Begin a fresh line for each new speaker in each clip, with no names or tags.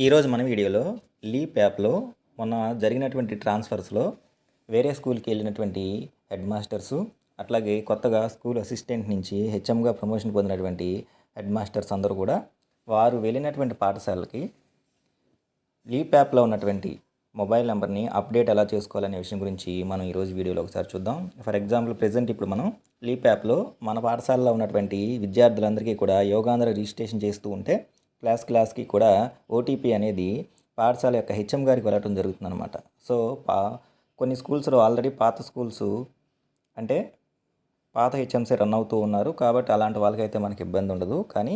ఈరోజు మన వీడియోలో లీప్ యాప్లో మొన్న జరిగినటువంటి ట్రాన్స్ఫర్స్లో వేరే స్కూల్కి వెళ్ళినటువంటి హెడ్ మాస్టర్సు అట్లాగే కొత్తగా స్కూల్ అసిస్టెంట్ నుంచి హెచ్ఎంగా ప్రమోషన్ పొందినటువంటి హెడ్ మాస్టర్స్ అందరూ కూడా వారు వెళ్ళినటువంటి పాఠశాలకి లీప్ యాప్లో ఉన్నటువంటి మొబైల్ నెంబర్ని అప్డేట్ ఎలా చేసుకోవాలనే విషయం గురించి మనం ఈరోజు వీడియోలో ఒకసారి చూద్దాం. ఫర్ ఎగ్జాంపుల్ ప్రెజెంట్ ఇప్పుడు మనం లీప్ యాప్లో మన పాఠశాలలో ఉన్నటువంటి విద్యార్థులందరికీ కూడా యోగాంధ్ర రిజిస్ట్రేషన్ చేస్తూ ఉంటే క్లాస్కి కూడా ఓటీపీ అనేది పాఠశాల యొక్క హెచ్ఎం గారికి వెళ్ళటం జరుగుతుందన్నమాట. సో కొన్ని స్కూల్స్లో ఆల్రెడీ పాత స్కూల్స్ అంటే పాత హెచ్ఎంసీ రన్ అవుతూ ఉన్నారు కాబట్టి అలాంటి వాళ్ళకైతే మనకి ఇబ్బంది ఉండదు. కానీ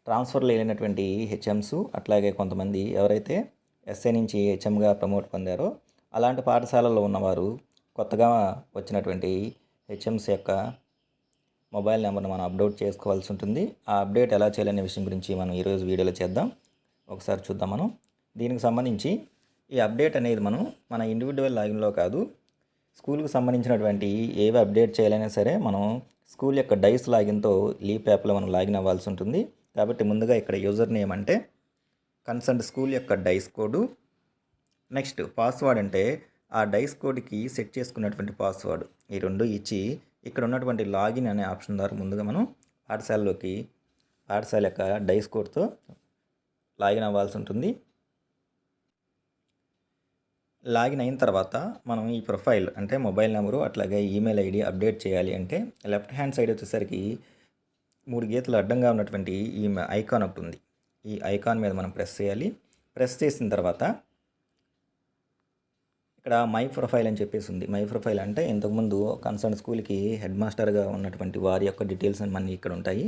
ట్రాన్స్ఫర్లో వెళ్ళినటువంటి హెచ్ఎంస్ అట్లాగే కొంతమంది ఎవరైతే ఎస్ఏ నుంచి హెచ్ఎంగా ప్రమోట్ పొందారో అలాంటి పాఠశాలల్లో ఉన్నవారు కొత్తగా వచ్చినటువంటి హెచ్ఎంస్ యొక్క మొబైల్ నెంబర్ను మనం అప్డేట్ చేసుకోవాల్సి ఉంటుంది. ఆ అప్డేట్ ఎలా చేయాలనే విషయం గురించి మనం ఈరోజు వీడియోలో చేద్దాం. ఒకసారి చూద్దాం. మనం దీనికి సంబంధించి ఈ అప్డేట్ అనేది మనం మన ఇండివిజువల్ లాగిన్లో కాదు, స్కూల్కి సంబంధించినటువంటి ఏవి అప్డేట్ చేయాలైనా సరే మనం స్కూల్ యొక్క డైస్ లాగిన్తో లీప్ యాప్లో మనం లాగిన్ అవ్వాల్సి ఉంటుంది. కాబట్టి ముందుగా ఇక్కడ యూజర్ నేమ్ అంటే కన్సర్న్ స్కూల్ యొక్క డైస్ కోడు, నెక్స్ట్ పాస్వర్డ్ అంటే ఆ డైస్ కోడ్కి సెట్ చేసుకున్నటువంటి పాస్వర్డ్, ఈ రెండు ఇచ్చి ఇక్కడ ఉన్నటువంటి లాగిన్ అనే ఆప్షన్ ద్వారా ముందుగా మనం పాఠశాల యొక్క డైస్ కోడ్తో లాగిన్ అవ్వాల్సి ఉంటుంది. లాగిన్ అయిన తర్వాత మనం ఈ ప్రొఫైల్ అంటే మొబైల్ నెంబరు అట్లాగే ఈమెయిల్ ఐడి అప్డేట్ చేయాలి అంటే లెఫ్ట్ హ్యాండ్ సైడ్ వచ్చేసరికి 3 గీతలు అడ్డంగా ఉన్నటువంటి ఈ ఐకాన్ ఒకటి ఉంది. ఈ ఐకాన్ మీద మనం ప్రెస్ చేయాలి. ప్రెస్ చేసిన తర్వాత ఇక్కడ మై ప్రొఫైల్ అని చెప్పేసి ఉంది. మై ప్రొఫైల్ అంటే ఇంతకుముందు కన్సర్న్ స్కూల్కి హెడ్ మాస్టర్గా ఉన్నటువంటి వారి యొక్క డీటెయిల్స్ మనకి ఇక్కడ ఉంటాయి.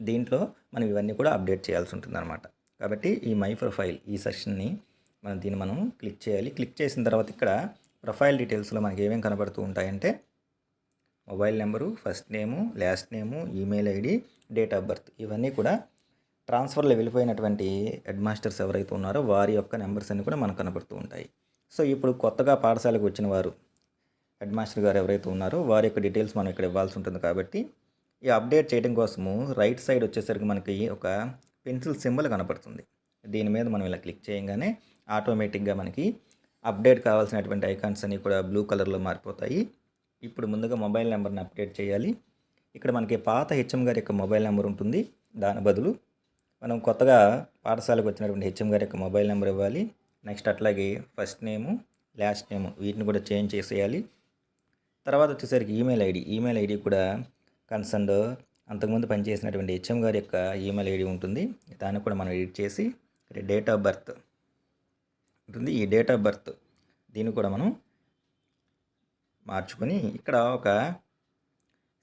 దీంట్లో మనం ఇవన్నీ కూడా అప్డేట్ చేయాల్సి ఉంటుంది అనమాట. కాబట్టి ఈ మై ప్రొఫైల్ ఈ సెక్షన్ని మనం క్లిక్ చేయాలి. క్లిక్ చేసిన తర్వాత ఇక్కడ ప్రొఫైల్ డీటెయిల్స్లో మనకి ఏమేమి కనబడుతూ ఉంటాయంటే mobile number, first name, last name, email ID, date of birth, ఇవన్నీ కూడా ట్రాన్స్ఫర్లో వెళ్ళిపోయినటువంటి హెడ్ మాస్టర్స్ ఎవరైతే ఉన్నారో వారి యొక్క నెంబర్స్ అన్నీ కూడా మనకు కనబడుతూ ఉంటాయి. సో ఇప్పుడు కొత్తగా పాఠశాలకు వచ్చిన వారు హెడ్ మాస్టర్ గారు ఎవరైతే ఉన్నారో వారి యొక్క డీటెయిల్స్ మనం ఇక్కడ ఇవ్వాల్సి ఉంటుంది. కాబట్టి ఈ అప్డేట్ చేయడం కోసము రైట్ సైడ్ వచ్చేసరికి మనకి ఒక పెన్సిల్ సింబల్ కనపడుతుంది. దీని మీద మనం ఇలా క్లిక్ చేయగానే ఆటోమేటిక్గా మనకి అప్డేట్ కావాల్సినటువంటి ఐకాన్స్ అన్నీ కూడా బ్లూ కలర్లో మారిపోతాయి. ఇప్పుడు ముందుగా మొబైల్ నెంబర్ని అప్డేట్ చేయాలి. ఇక్కడ మనకి పాత హెచ్ఎం గారి యొక్క మొబైల్ నెంబర్ ఉంటుంది. దాని బదులు మనం కొత్తగా పాఠశాలకు వచ్చినటువంటి హెచ్ఎం గారి యొక్క మొబైల్ నెంబర్ ఇవ్వాలి. నెక్స్ట్ అట్లాగే ఫస్ట్ నేము, లాస్ట్ నేము వీటిని కూడా చేంజ్ చేసేయాలి. తర్వాత వచ్చేసరికి ఈమెయిల్ ఐడి కూడా కన్సర్న్ అంతకుముందు పనిచేసినటువంటి హెచ్ఎం గారి యొక్క ఈమెయిల్ ఐడి ఉంటుంది. దాన్ని కూడా మనం ఎడిట్ చేసి డేట్ ఆఫ్ బర్త్ ఉంటుంది. ఈ డేట్ ఆఫ్ బర్త్ దీన్ని కూడా మనం మార్చుకొని ఇక్కడ ఒక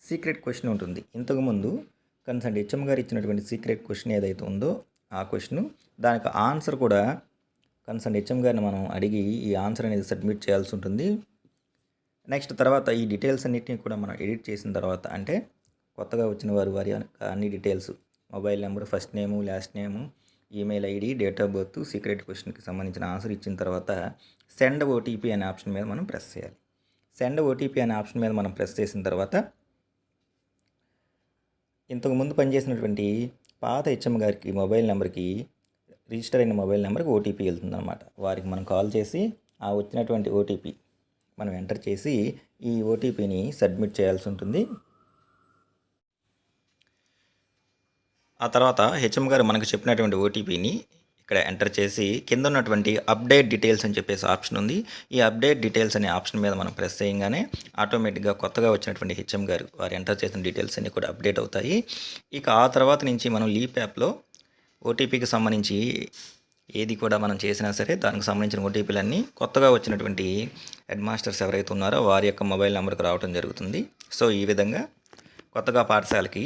సీక్రెట్ క్వశ్చన్ ఉంటుంది. ఇంతకుముందు కన్సర్న్ హెచ్ఎం గారు ఇచ్చినటువంటి సీక్రెట్ క్వశ్చన్ ఏదైతే ఉందో ఆ క్వశ్చన్ దానికి ఆన్సర్ కూడా కన్సర్న్ హెచ్ఎం గారిని మనం అడిగి ఈ ఆన్సర్ అనేది సబ్మిట్ చేయాల్సి ఉంటుంది. నెక్స్ట్ తర్వాత ఈ డీటెయిల్స్ అన్నిటిని కూడా మనం ఎడిట్ చేసిన తర్వాత అంటే కొత్తగా వచ్చిన వారి అన్ని details mobile number, first name, last name, email ID, date of birth, secret క్వశ్చన్కి సంబంధించిన ఆన్సర్ ఇచ్చిన తర్వాత సెండ్ ఓటీపీ అనే ఆప్షన్ మీద మనం ప్రెస్ చేయాలి. సెండ్ ఓటీపీ అనే ఆప్షన్ మీద మనం ప్రెస్ చేసిన తర్వాత ఇంతకుముందు పనిచేసినటువంటి పాత హెచ్ఎం గారికి మొబైల్ నెంబర్కి రిజిస్టర్ అయిన మొబైల్ నెంబర్కి ఓటీపీ వెళ్తుందన్నమాట. వారికి మనం కాల్ చేసి ఆ వచ్చినటువంటి ఓటీపీ మనం ఎంటర్ చేసి ఈ ఓటీపీని సబ్మిట్ చేయాల్సి ఉంటుంది. ఆ తర్వాత హెచ్ఎం గారు మనకు చెప్పినటువంటి ఓటీపీని ఇక్కడ ఎంటర్ చేసి కింద ఉన్నటువంటి అప్డేట్ డీటెయిల్స్ అని చెప్పేసి ఆప్షన్ ఉంది. ఈ అప్డేట్ డీటెయిల్స్ అనే ఆప్షన్ మీద మనం ప్రెస్ చేయగానే ఆటోమేటిక్గా కొత్తగా వచ్చినటువంటి హెచ్ఎం గారు వారు ఎంటర్ చేసిన డీటెయిల్స్ అన్నీ కూడా అప్డేట్ అవుతాయి. ఇక ఆ తర్వాత నుంచి మనం లీప్ యాప్లో ఓటీపీకి సంబంధించి ఏది కూడా మనం చేసినా సరే దానికి సంబంధించిన ఓటీపీలన్నీ కొత్తగా వచ్చినటువంటి హెడ్ మాస్టర్స్ ఎవరైతే ఉన్నారో వారి యొక్క మొబైల్ నెంబర్కి రావడం జరుగుతుంది. సో ఈ విధంగా కొత్తగా పాఠశాలకి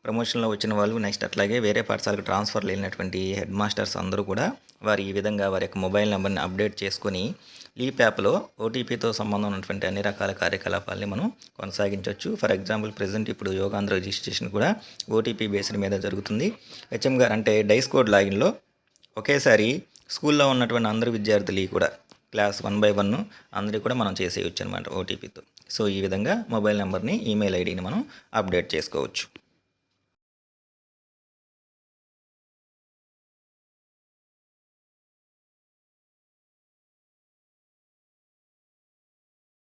ప్రమోషన్లో వచ్చిన వాళ్ళు నెక్స్ట్ అట్లాగే వేరే పాఠశాలకు ట్రాన్స్ఫర్ వెళ్ళినటువంటి హెడ్ మాస్టర్స్ అందరూ కూడా వారు ఈ విధంగా వారి యొక్క మొబైల్ నెంబర్ని అప్డేట్ చేసుకొని లీప్ యాప్లో ఓటీపీతో సంబంధం ఉన్నటువంటి అన్ని రకాల కార్యకలాపాలని మనం కొనసాగించవచ్చు. ఫర్ ఎగ్జాంపుల్ ప్రెజెంట్ ఇప్పుడు యోగాంధ్ర రిజిస్ట్రేషన్ కూడా ఓటీపీ బేస్డ్ మీద జరుగుతుంది. హెచ్ఎం గారు అంటే డైస్ కోడ్ లాగిన్లో ఒకేసారి స్కూల్లో ఉన్నటువంటి అందరు విద్యార్థులు కూడా క్లాస్ 1 by 1 అందరికీ కూడా మనం చేసేయచ్చు అనమాట ఓటీపీతో. సో ఈ విధంగా మొబైల్ నెంబర్ని, ఈమెయిల్ ఐడిని మనం అప్డేట్ చేసుకోవచ్చు.